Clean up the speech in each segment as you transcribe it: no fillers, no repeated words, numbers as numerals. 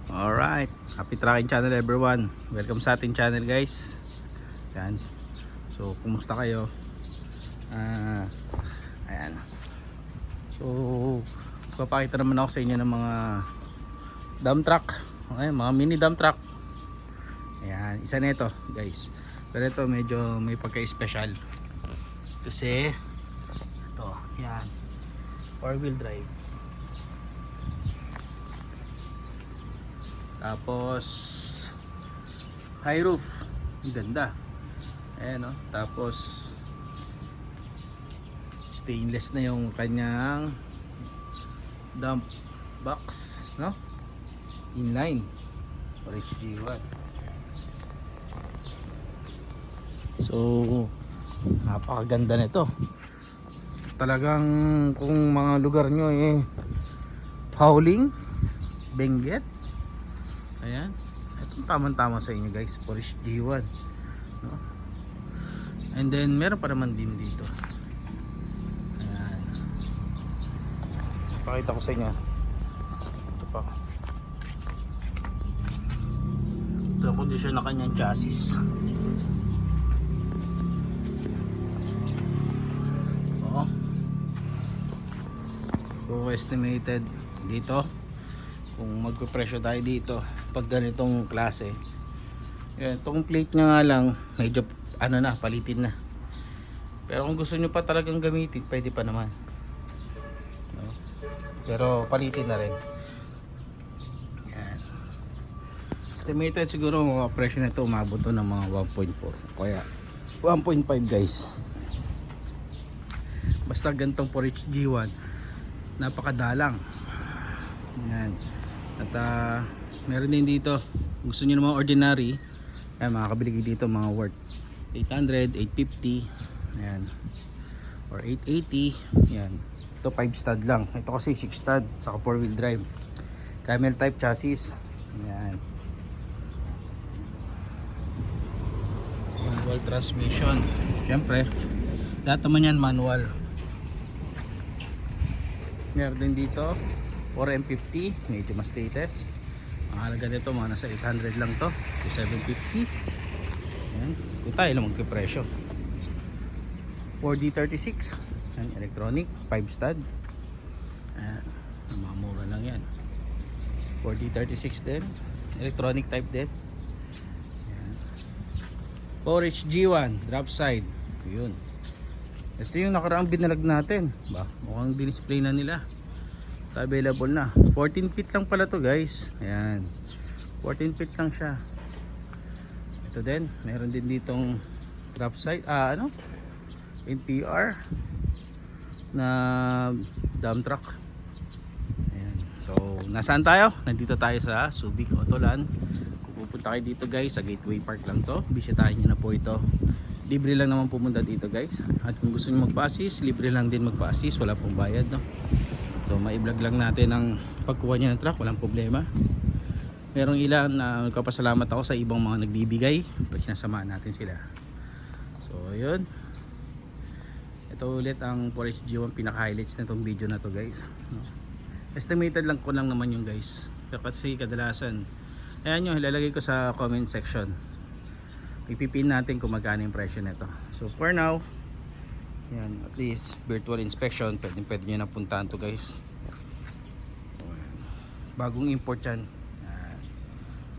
Alright, happy tracking channel everyone. Welcome sa ating channel guys. Yan. So, kumusta kayo? Ayan. So, papakita naman ako sa inyo ng mga dump truck. Okay, mga mini dump truck. Ayan, isa nito guys. Pero ito medyo may pagka-special. Kasi ito, yan. 4-wheel drive. Tapos high roof, ang ganda. Ayan, no? Tapos stainless na yung kanyang dump box, no? Inline for HG1. So napakaganda nito. Talagang kung mga lugar nyo hauling, Benguet, ayan, ito tamang-tama sa inyo guys, Porsche G1, no? And then meron pa naman din dito. Ayan, pakita ko sa inyo. Ito pa, ito ang kondisyon na kanyang chassis. Oo. So estimated dito, kung magpe-presyo tayo dito pag ganitong klase, yan, itong plate nya nga lang medyo ano na, palitin na. Pero kung gusto nyo pa talagang gamitin, pwede pa naman, no? Pero palitin na rin. Yan. Estimated siguro mga presyo nito umabot to ng mga 1.4 kaya 1.5 guys. Basta gantong Porsche G1, napakadalang. Yan. At meron din dito, gusto niyo ng mga ordinary, ayan, makakabili kayo dito mga worth 800, 850, ayan, or 880. Yan. Ito 5 stud lang. Ito kasi 6 stud, saka 4-wheel drive. Camel type chassis. Ayan. Manual transmission. Siyempre, lahat naman yan manual. Meron din dito 4M50, medyo mas latest. Ang halaga nito mga nasa 800 lang to, to 750. Ayan, kung tayo lang magpipresyo. 4D36, ayan, electronic 5 stud. Ayan, mamura lang yan. 4D36 din, electronic type din. Ayan. Porsche G1 drop side, yun. Ito yung nakaraang binalag natin ba, mukhang display na nila. Available na, 14 feet lang pala to guys. Ayan, 14 feet lang siya. Ito din, meron din ditong drop side, NPR na dump truck. Ayan. So nasaan tayo? Nandito tayo sa Subic Autoland. Kung pupunta kayo dito guys, sa Gateway Park lang to, bisitahin nyo na po ito. Libre lang naman pumunta dito guys. At kung gusto nyo magpa-assist, libre lang din magpa-assist, wala pong bayad, no? So mai-vlog lang natin ang pagkuha niya ng truck, walang problema. Merong ilan na nagpapasalamat ako sa ibang mga nagbibigay pag sinasamahan natin sila. So yun, ito ulit ang Porsche G1 pinaka-highlights na itong video na to guys. Estimated lang ko lang naman yung guys, pero kasi kadalasan, ayan yung ilalagay ko sa comment section. Ipipin natin kung magkano yung presyo nito. So for now, yan, at least virtual inspection, pwede nyo na puntahan to guys. Bagong import yan.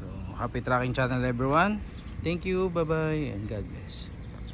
So happy tracking channel everyone. Thank you, bye bye, and God bless.